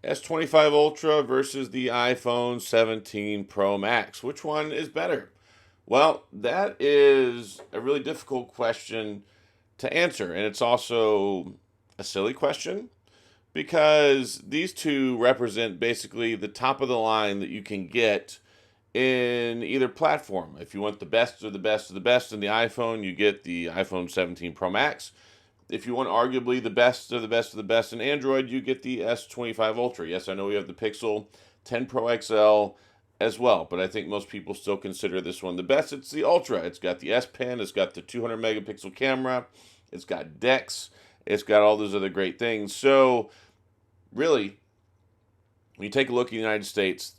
S25 Ultra versus the iPhone 17 Pro Max. Which one is better? Well, that is a really difficult question to answer, and it's also a silly question because these two represent basically the top of the line that you can get in either platform. If you want the best of the best of the best in the iPhone, you get the iPhone 17 Pro Max. If you want arguably the best of the best of the best in Android, you get the S25 Ultra. Yes, I know we have the Pixel 10 Pro XL as well, but I think most people still consider this one the best. It's the Ultra. It's got the S Pen, it's got the 200 megapixel camera, it's got DeX, it's got all those other great things. So, really, when you take a look at the United States,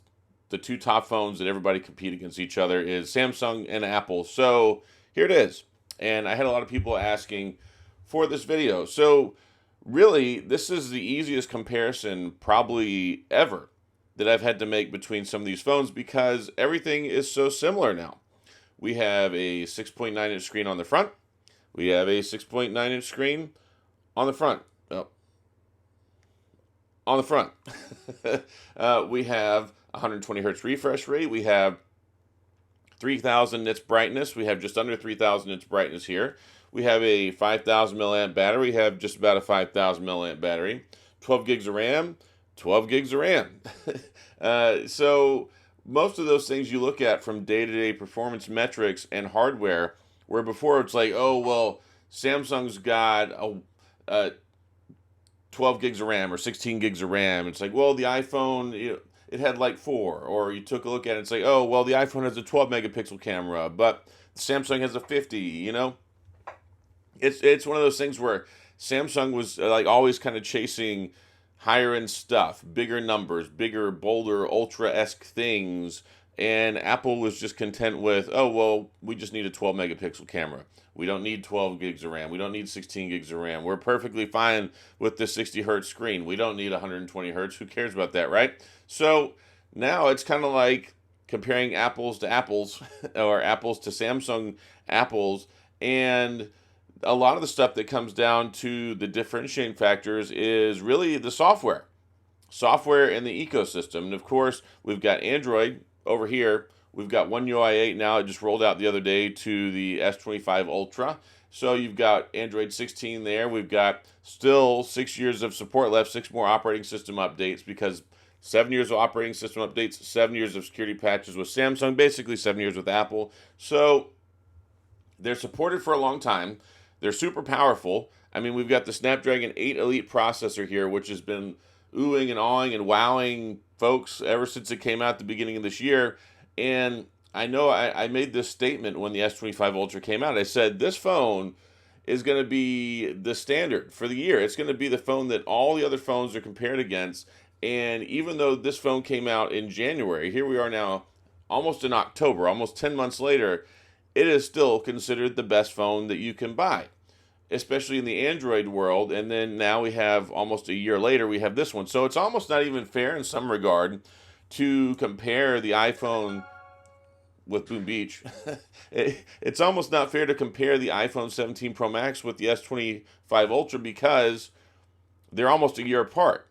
the two top phones that everybody compete against each other is Samsung and Apple. So, here it is. And I had a lot of people asking for this video. So really, this is the easiest comparison probably ever that I've had to make between some of these phones because everything is so similar now. We have a 6.9-inch screen on the front. We have a 6.9-inch screen on the front. Oh, on the front. We have 120 hertz refresh rate. We have 3,000 nits brightness. We have just under 3,000 nits brightness here. We have a 5,000 milliamp battery. We have just about a 5,000 milliamp battery. 12 gigs of RAM. 12 gigs of RAM. So most of those things you look at from day-to-day performance metrics and hardware, where before it's like, oh, well, Samsung's got a 12 gigs of RAM or 16 gigs of RAM. It's like, well, the iPhone, it had like 4. Or you took a look at it and say, oh, well, the iPhone has a 12 megapixel camera, but Samsung has a 50, It's one of those things where Samsung was like always kind of chasing higher end stuff, bigger numbers, bigger, bolder, ultra-esque things, and Apple was just content with, oh, well, we just need a 12 megapixel camera. We don't need 12 gigs of RAM. We don't need 16 gigs of RAM. We're perfectly fine with the 60 hertz screen. We don't need 120 hertz. Who cares about that, right? So now it's kind of like comparing apples to apples or apples to Samsung apples, and a lot of the stuff that comes down to the differentiating factors is really the software in the ecosystem. And of course, we've got Android over here. We've got One UI 8 now. It just rolled out the other day to the S25 Ultra. So you've got Android 16 there. We've got still 6 years of support left, 6 more operating system updates because 7 years of operating system updates, 7 years of security patches with Samsung, basically 7 years with Apple. So they're supported for a long time. They're super powerful. I mean, we've got the Snapdragon 8 Elite processor here, which has been oohing and awing and wowing folks ever since it came out at the beginning of this year. And I know I made this statement when the S25 Ultra came out. I said, this phone is going to be the standard for the year. It's going to be the phone that all the other phones are compared against. And even though this phone came out in January, here we are now almost in October, almost 10 months later, it is still considered the best phone that you can buy, especially in the Android world. And then now we have, almost a year later, we have this one. So it's almost not even fair in some regard to compare the iPhone with Boom Beach. It's almost not fair to compare the iPhone 17 Pro Max with the S25 Ultra because they're almost a year apart.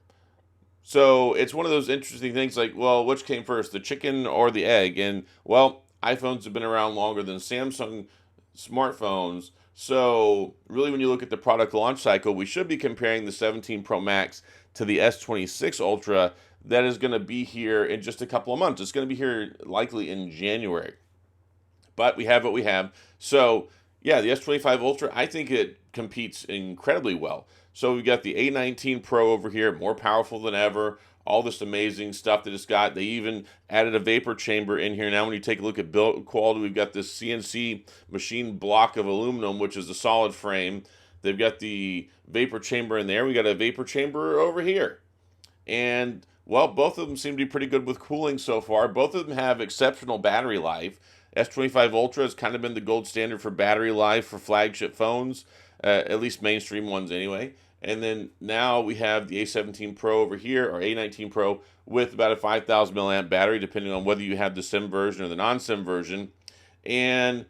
So it's one of those interesting things like, well, which came first, the chicken or the egg? And, well, iPhones have been around longer than Samsung smartphones. So really, when you look at the product launch cycle, we should be comparing the 17 Pro Max to the S26 Ultra that is going to be here in just a couple of months. It's going to be here likely in January. But we have what we have. So yeah, the S25 Ultra, I think it competes incredibly well. So we've got the A19 Pro over here, more powerful than ever. All this amazing stuff that it's got. They even added a vapor chamber in here. Now when you take a look at build quality, we've got this CNC machine block of aluminum, which is a solid frame. They've got the vapor chamber in there. We got a vapor chamber over here. And, well, both of them seem to be pretty good with cooling so far. Both of them have exceptional battery life. S25 Ultra has kind of been the gold standard for battery life for flagship phones, at least mainstream ones anyway. And then now we have the A17 Pro over here, or A19 Pro, with about a 5,000 milliamp battery, depending on whether you have the SIM version or the non-SIM version. And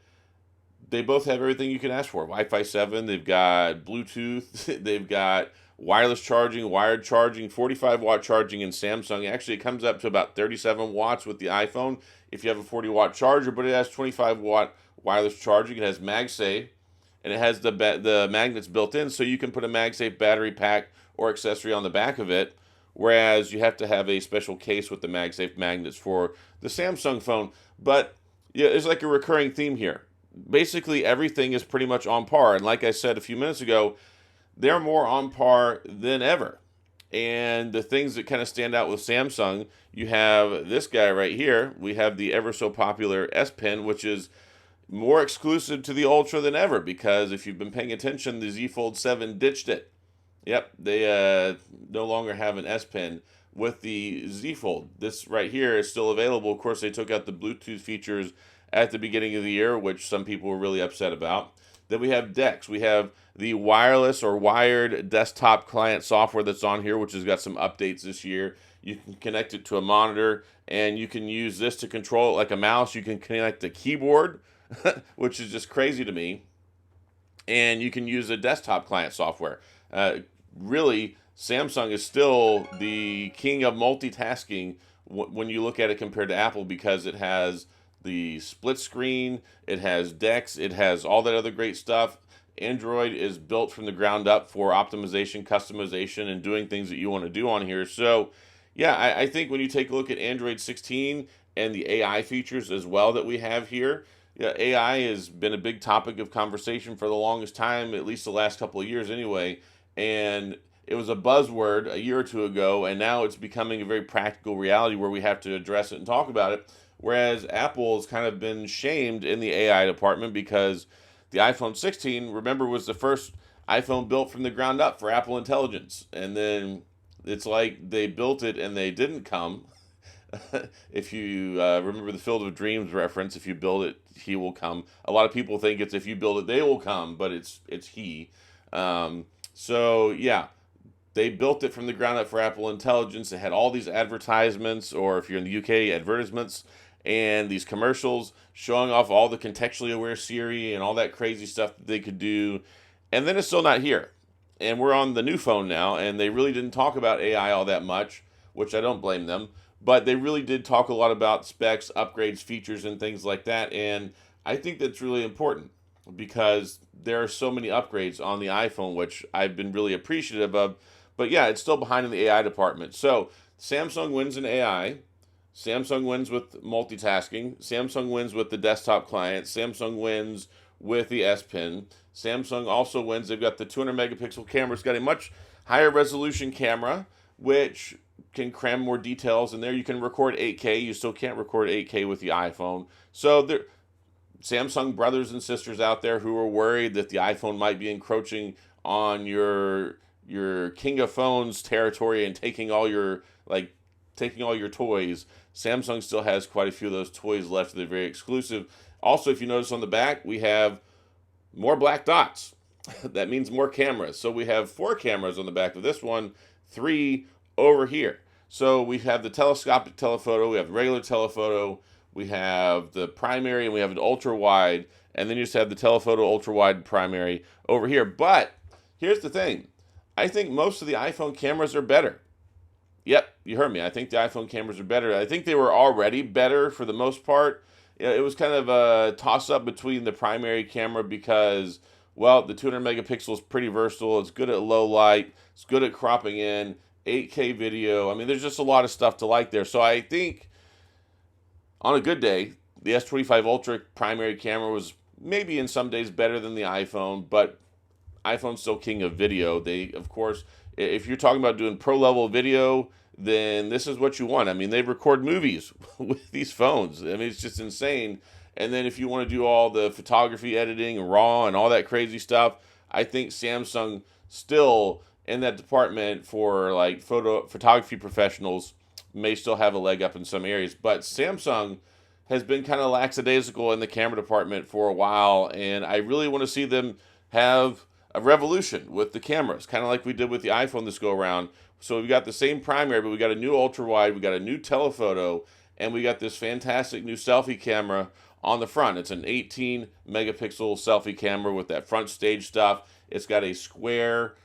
they both have everything you can ask for. Wi-Fi 7, they've got Bluetooth, they've got wireless charging, wired charging, 45-watt charging in Samsung. Actually, it comes up to about 37 watts with the iPhone if you have a 40-watt charger, but it has 25-watt wireless charging. It has MagSafe, and it has the magnets built in, so you can put a MagSafe battery pack or accessory on the back of it, whereas you have to have a special case with the MagSafe magnets for the Samsung phone. But yeah, there's like a recurring theme here. Basically, everything is pretty much on par, and like I said a few minutes ago, they're more on par than ever. And the things that kind of stand out with Samsung, you have this guy right here. We have the ever so popular S Pen, which is more exclusive to the Ultra than ever, because if you've been paying attention, the Z Fold 7 ditched it. Yep, they no longer have an S Pen with the Z Fold. This right here is still available. Of course, they took out the Bluetooth features at the beginning of the year, which some people were really upset about. Then we have DeX. We have the wireless or wired desktop client software that's on here, which has got some updates this year. You can connect it to a monitor, and you can use this to control it like a mouse. You can connect a keyboard, which is just crazy to me. And you can use a desktop client software. Really, Samsung is still the king of multitasking when you look at it compared to Apple, because it has the split screen, it has DeX, it has all that other great stuff. Android is built from the ground up for optimization, customization, and doing things that you want to do on here. So, yeah, I think when you take a look at Android 16 and the AI features as well that we have here, yeah, AI has been a big topic of conversation for the longest time, at least the last couple of years anyway. And it was a buzzword a year or two ago, and now it's becoming a very practical reality where we have to address it and talk about it. Whereas Apple has kind of been shamed in the AI department, because the iPhone 16, remember, was the first iPhone built from the ground up for Apple Intelligence. And then it's like they built it and they didn't come. If you remember the Field of Dreams reference, if you build it, he will come. A lot of people think it's if you build it, they will come, but it's he. So yeah, they built it from the ground up for Apple Intelligence. It had all these advertisements, or if you're in the UK, advertisements, and these commercials showing off all the contextually aware Siri and all that crazy stuff that they could do. And then it's still not here. And we're on the new phone now, and they really didn't talk about AI all that much, which I don't blame them. But they really did talk a lot about specs, upgrades, features, and things like that. And I think that's really important, because there are so many upgrades on the iPhone, which I've been really appreciative of. But yeah, it's still behind in the AI department. So Samsung wins in AI. Samsung wins with multitasking. Samsung wins with the desktop client. Samsung wins with the S Pen. Samsung also wins. They've got the 200 megapixel camera. It's got a much higher resolution camera, which can cram more details in there. You can record 8K. You still can't record 8K with the iPhone. So there, Samsung brothers and sisters out there who are worried that the iPhone might be encroaching on your king of phones territory and taking all your toys. Samsung still has quite a few of those toys left. They're very exclusive. Also, if you notice on the back, we have more black dots. That means more cameras. So we have 4 cameras on the back of this one, 3 over here. So we have the telescopic telephoto, we have the regular telephoto, we have the primary, and we have an ultra wide, and then you just have the telephoto ultra wide primary over here. But here's the thing. I think most of the iPhone cameras are better. Yep, you heard me. I think the iPhone cameras are better. I think they were already better for the most part. It was kind of a toss-up between the primary camera because, well, the 200 megapixel is pretty versatile. It's good at low light. It's good at cropping in. 8K video. I mean, there's just a lot of stuff to like there. So I think on a good day, the S25 Ultra primary camera was maybe in some days better than the iPhone, but iPhone's still king of video. They, of course, if you're talking about doing pro-level video, then this is what you want. I mean, they record movies with these phones. I mean, it's just insane. And then if you want to do all the photography editing, RAW, and all that crazy stuff, I think Samsung still, in that department for like photography professionals, may still have a leg up in some areas. But Samsung has been kind of lackadaisical in the camera department for a while, and I really want to see them have a revolution with the cameras, kind of like we did with the iPhone this go around. So we've got the same primary, but we got a new ultra wide, we got a new telephoto, and we got this fantastic new selfie camera on the front. It's an 18 megapixel selfie camera with that front stage stuff. It's got a square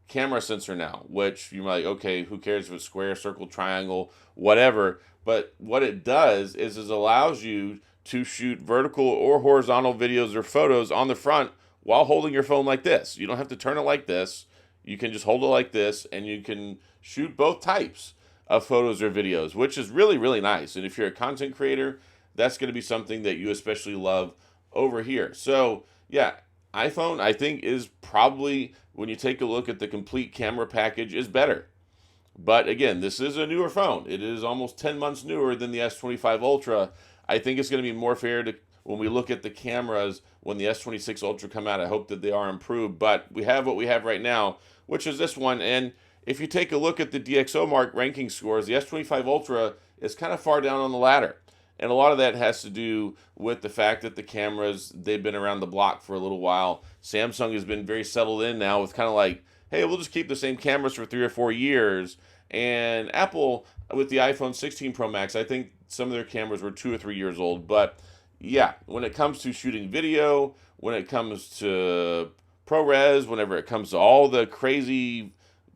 camera sensor now, which you're like, okay, who cares if it's square, circle, triangle, whatever. But what it does is it allows you to shoot vertical or horizontal videos or photos on the front while holding your phone like this. You don't have to turn it like this. You can just hold it like this, and you can shoot both types of photos or videos, which is really, really nice. And if you're a content creator, that's going to be something that you especially love over here. So, yeah, iPhone, I think, is probably, when you take a look at the complete camera package, is better. But again, this is a newer phone. It is almost 10 months newer than the S25 Ultra. I think it's going to be more fair to, when we look at the cameras, when the S26 Ultra come out, I hope that they are improved. But we have what we have right now, which is this one. And if you take a look at the DxOMark ranking scores, the S25 Ultra is kind of far down on the ladder. And a lot of that has to do with the fact that the cameras, they've been around the block for a little while. Samsung has been very settled in now with kind of like, hey, we'll just keep the same cameras for 3 or 4 years. And Apple, with the iPhone 16 Pro Max, I think some of their cameras were 2 or 3 years old. But yeah, when it comes to shooting video, when it comes to ProRes, whenever it comes to all the crazy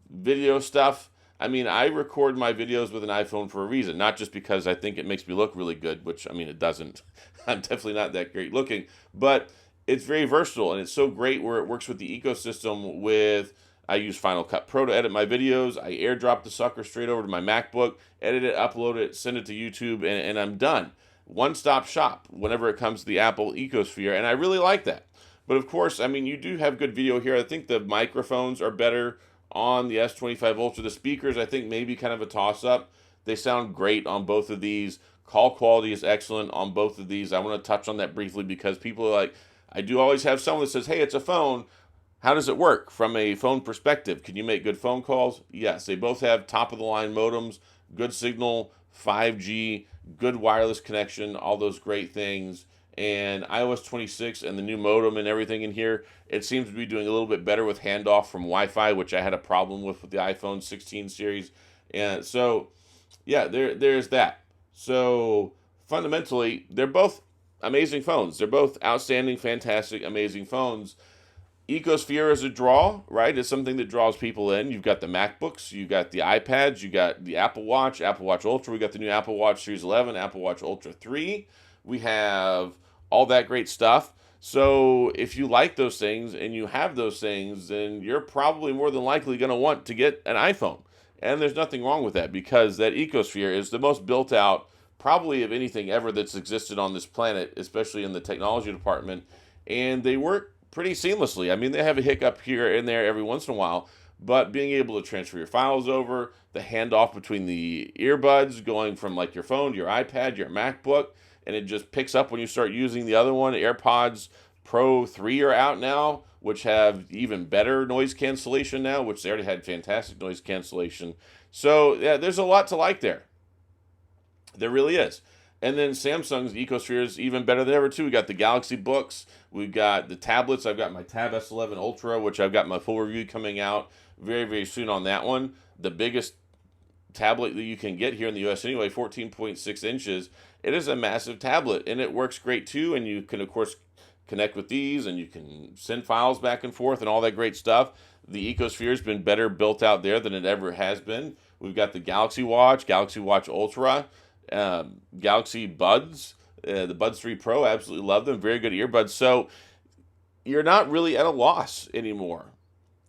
video stuff, I mean, I record my videos with an iPhone for a reason, not just because I think it makes me look really good, which, I mean, it doesn't. I'm definitely not that great looking, but it's very versatile, and it's so great where it works with the ecosystem with, I use Final Cut Pro to edit my videos. I airdrop the sucker straight over to my MacBook, edit it, upload it, send it to YouTube, and I'm done. One-stop shop whenever it comes to the Apple ecosphere, and I really like that. But of course, I mean, you do have good video here. I think the microphones are better on the S25 Ultra. The speakers, I think, maybe kind of a toss-up. They sound great on both of these. Call quality is excellent on both of these. I want to touch on that briefly because people are like, I do always have someone that says, hey, it's a phone. How does it work from a phone perspective? Can you make good phone calls? Yes, they both have top-of-the-line modems, good signal, 5G, good wireless connection, all those great things. And iOS 26 and the new modem and everything in here, it seems to be doing a little bit better with handoff from Wi-Fi, which I had a problem with the iPhone 16 series. And so, yeah, there's that. So fundamentally, they're both amazing phones. They're both outstanding, fantastic, amazing phones. Ecosphere is a draw, right? It's something that draws people in. You've got the MacBooks, you got the iPads, you got the Apple Watch Ultra. We got the new Apple Watch Series 11, Apple Watch Ultra 3. We have all that great stuff. So if you like those things and you have those things, then you're probably more than likely going to want to get an iPhone. And there's nothing wrong with that because that ecosphere is the most built out, probably of anything ever that's existed on this planet, especially in the technology department. And they work pretty seamlessly. I mean, they have a hiccup here and there every once in a while, but being able to transfer your files over, the handoff between the earbuds going from like your phone to your iPad, your MacBook, and it just picks up when you start using the other one. AirPods Pro 3 are out now, which have even better noise cancellation now, which they already had fantastic noise cancellation. So, yeah, there's a lot to like there. There really is. And then Samsung's ecosphere is even better than ever, too. We got the Galaxy Books. We've got the tablets. I've got my Tab S11 Ultra, which I've got my full review coming out very, very soon on that one. The biggest tablet that you can get here in the US anyway, 14.6 inches. It is a massive tablet, and it works great, too. And you can, of course, connect with these, and you can send files back and forth and all that great stuff. The ecosphere has been better built out there than it ever has been. We've got the Galaxy Watch Ultra, Galaxy Buds, the Buds 3 Pro, absolutely love them. Very good earbuds. So you're not really at a loss anymore.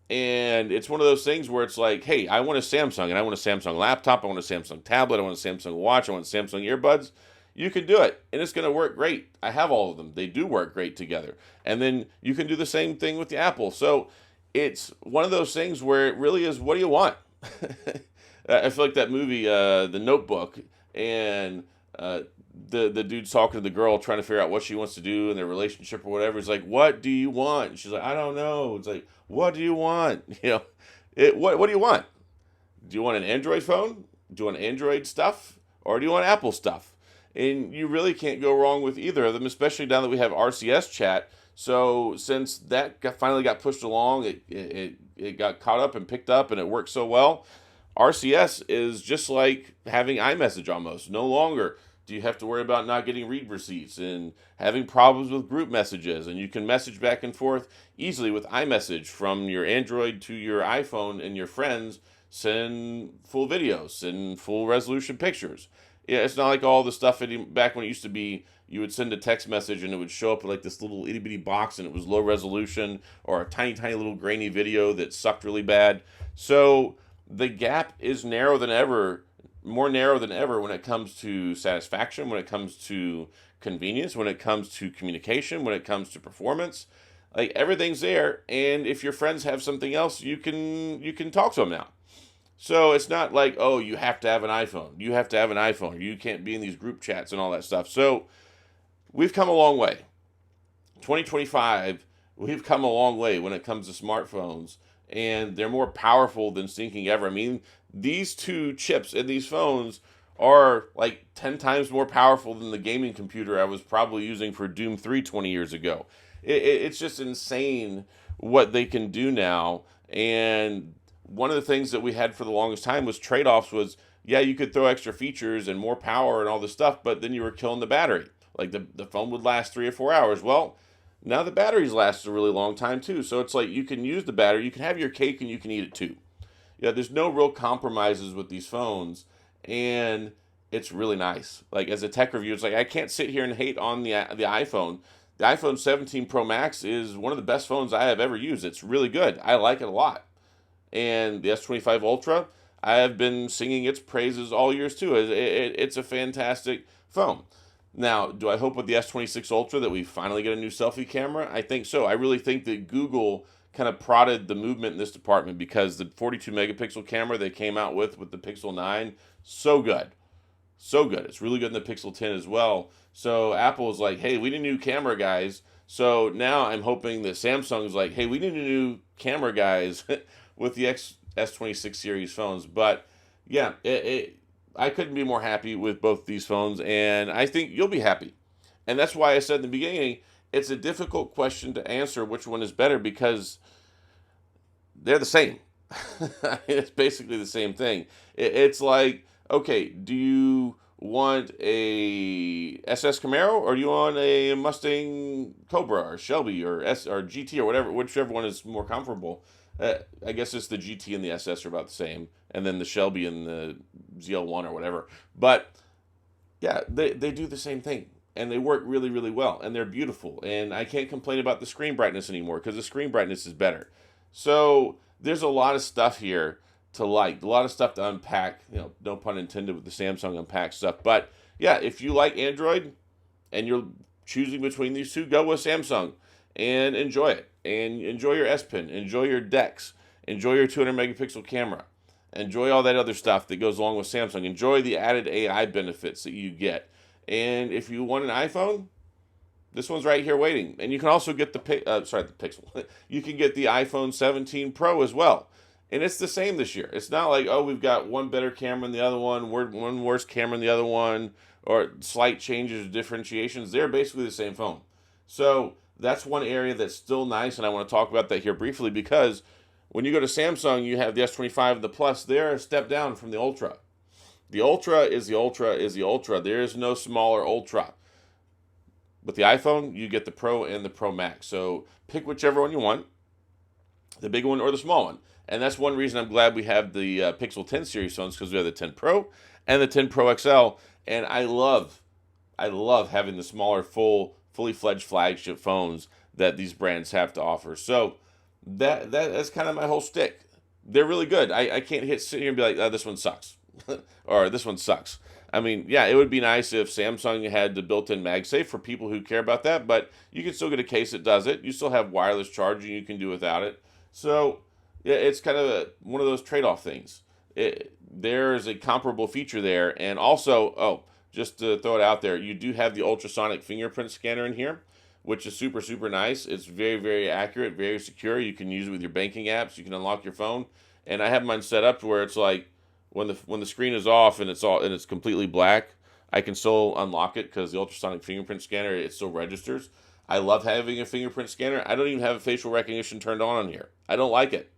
And it's one of those things where it's like, hey, I want a Samsung, and I want a Samsung laptop, I want a Samsung tablet, I want a Samsung watch, I want Samsung earbuds. You can do it, and it's going to work great. I have all of them. They do work great together. And then you can do the same thing with the Apple. So it's one of those things where it really is, what do you want? I feel like that movie, The Notebook, and the dude's talking to the girl trying to figure out what she wants to do in their relationship or whatever. It's like, what do you want? And she's like, I don't know. It's like, what do you want? What do you want? Do you want an Android phone? Do you want Android stuff? Or do you want Apple stuff? And you really can't go wrong with either of them, especially now that we have RCS chat. So since that finally got pushed along, it got caught up and picked up, and it works so well. RCS is just like having iMessage almost. No longer Do you have to worry about not getting read receipts and having problems with group messages? And you can message back and forth easily with iMessage from your Android to your iPhone, and your friends send full videos, send full resolution pictures. Yeah, it's not like all the stuff back when it used to be you would send a text message and it would show up like this little itty bitty box and it was low resolution, or a tiny, tiny little grainy video that sucked really bad. So the gap is narrow than ever, more narrow than ever when it comes to satisfaction, when it comes to convenience, when it comes to communication, when it comes to performance. Like everything's there, and if your friends have something else, you can talk to them now. So it's not like, oh, you have to have an iPhone. You have to have an iPhone. You can't be in these group chats and all that stuff. So we've come a long way. 2025, we've come a long way when it comes to smartphones, and they're more powerful than thinking ever. I mean, these two chips in these phones are like 10 times more powerful than the gaming computer I was probably using for Doom 3 20 years ago. It's just insane what they can do now. And one of the things that we had for the longest time was trade-offs was, yeah, you could throw extra features and more power and all this stuff, but then you were killing the battery. Like the phone would last 3 or 4 hours. Well, now the batteries last a really long time too. So it's like you can use the battery, you can have your cake and you can eat it too. Yeah, there's no real compromises with these phones, and it's really nice. Like as a tech review, it's like I can't sit here and hate on the iPhone. The iPhone 17 Pro Max is one of the best phones I have ever used. It's really good. I like it a lot. And the S25 Ultra, I have been singing its praises all years too. It's a fantastic phone. Now, do I hope with the S26 Ultra that we finally get a new selfie camera? I think so. I really think that Google kind of prodded the movement in this department, because the 42 megapixel camera they came out with the Pixel 9, so good. So good. It's really good in the Pixel 10 as well. So Apple's like, hey, we need a new camera, guys. So now I'm hoping that Samsung's like, hey, we need a new camera, guys, with the S26 series phones. But yeah, I couldn't be more happy with both these phones, and I think you'll be happy. And that's why I said in the beginning, it's a difficult question to answer which one is better, because they're the same. It's basically the same thing. It's like, okay, do you want a SS Camaro, or do you want a Mustang Cobra or Shelby or GT or whatever, whichever one is more comfortable? I guess it's the GT and the SS are about the same, and then the Shelby and the ZL1 or whatever. But yeah, they do the same thing, and they work really, really well, and they're beautiful. And I can't complain about the screen brightness anymore, because the screen brightness is better. So there's a lot of stuff here to like, a lot of stuff to unpack. No pun intended with the Samsung unpack stuff. But yeah, if you like Android and you're choosing between these two, go with Samsung and enjoy it. And enjoy your S Pen, enjoy your DeX, enjoy your 200 megapixel camera, enjoy all that other stuff that goes along with Samsung. Enjoy the added AI benefits that you get. And if you want an iPhone, this one's right here waiting. And you can also get the Pixel. You can get the iPhone 17 Pro as well. And it's the same this year. It's not like, oh, we've got one better camera than the other one, one worse camera than the other one, or slight changes or differentiations. They're basically the same phone. So that's one area that's still nice, and I want to talk about that here briefly, because when you go to Samsung, you have the S25 and the Plus. They're a step down from the Ultra. The Ultra is the Ultra is the Ultra. There is no smaller Ultra. With the iPhone, you get the Pro and the Pro Max. So pick whichever one you want, the big one or the small one. And that's one reason I'm glad we have the Pixel 10 series phones, because we have the 10 Pro and the 10 Pro XL. And I love having the smaller, fully fledged flagship phones that these brands have to offer. So that's kind of my whole stick. They're really good. I can't sit here and be like, oh, this one sucks. Or this one sucks. I mean, yeah, it would be nice if Samsung had the built-in MagSafe for people who care about that, but you can still get a case that does it. You still have wireless charging you can do without it. So yeah, it's kind of one of those trade-off things. There's a comparable feature there. And also, just to throw it out there, you do have the ultrasonic fingerprint scanner in here, which is super, super nice. It's very, very accurate, very secure. You can use it with your banking apps. You can unlock your phone. And I have mine set up to where it's like, when the screen is off and it's completely black, I can still unlock it, because the ultrasonic fingerprint scanner, it still registers. I love having a fingerprint scanner. I don't even have facial recognition turned on here. I don't like it.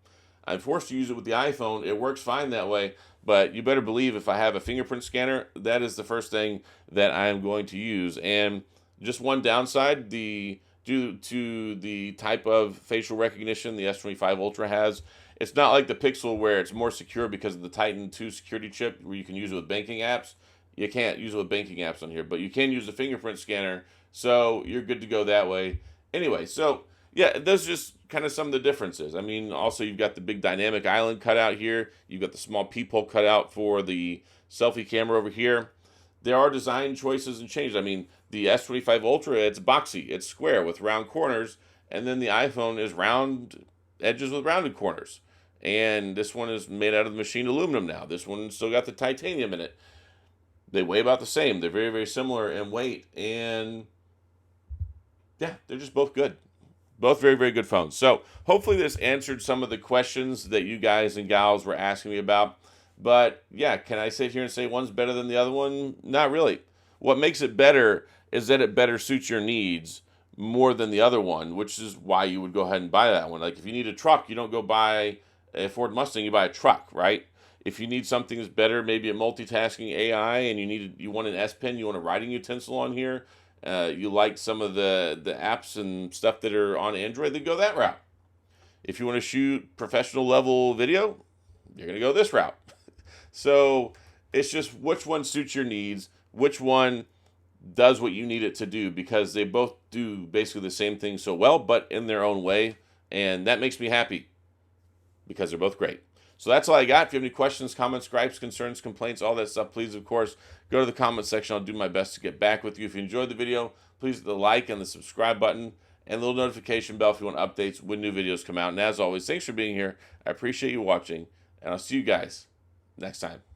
I'm forced to use it with the iPhone. It works fine that way, But you better believe if I have a fingerprint scanner, that is the first thing that I am going to use. And just one downside, due to the type of facial recognition the S25 Ultra has, it's not like the Pixel where it's more secure because of the Titan 2 security chip where you can use it with banking apps. You can't use it with banking apps on here, but you can use the fingerprint scanner, so you're good to go that way. Anyway, so yeah, those are just kind of some of the differences. I mean, also you've got the big dynamic island cutout here. You've got the small peephole cutout for the selfie camera over here. There are design choices and changes. I mean, the S25 Ultra, it's boxy, it's square with round corners, and then the iPhone is round edges with rounded corners. And this one is made out of the machined aluminum now. This one still got the titanium in it. They weigh about the same. They're very, very similar in weight. And yeah, they're just both good. Both very, very good phones. So hopefully this answered some of the questions that you guys and gals were asking me about. But yeah, can I sit here and say one's better than the other one? Not really. What makes it better is that it better suits your needs more than the other one, which is why you would go ahead and buy that one. Like if you need a truck, you don't go buy a Ford Mustang, you buy a truck, right? If you need something that's better, maybe a multitasking AI, and you want an S Pen, you want a writing utensil on here, you like some of the apps and stuff that are on Android, then go that route. If you want to shoot professional level video, you're going to go this route. So it's just which one suits your needs, which one does what you need it to do, because they both do basically the same thing so well, but in their own way. And that makes me happy because they're both great. So that's all I got. If you have any questions, comments, gripes, concerns, complaints, all that stuff, please, of course, go to the comment section. I'll do my best to get back with you. If you enjoyed the video, please hit the like and the subscribe button and the little notification bell if you want updates when new videos come out. And as always, thanks for being here. I appreciate you watching, and I'll see you guys next time.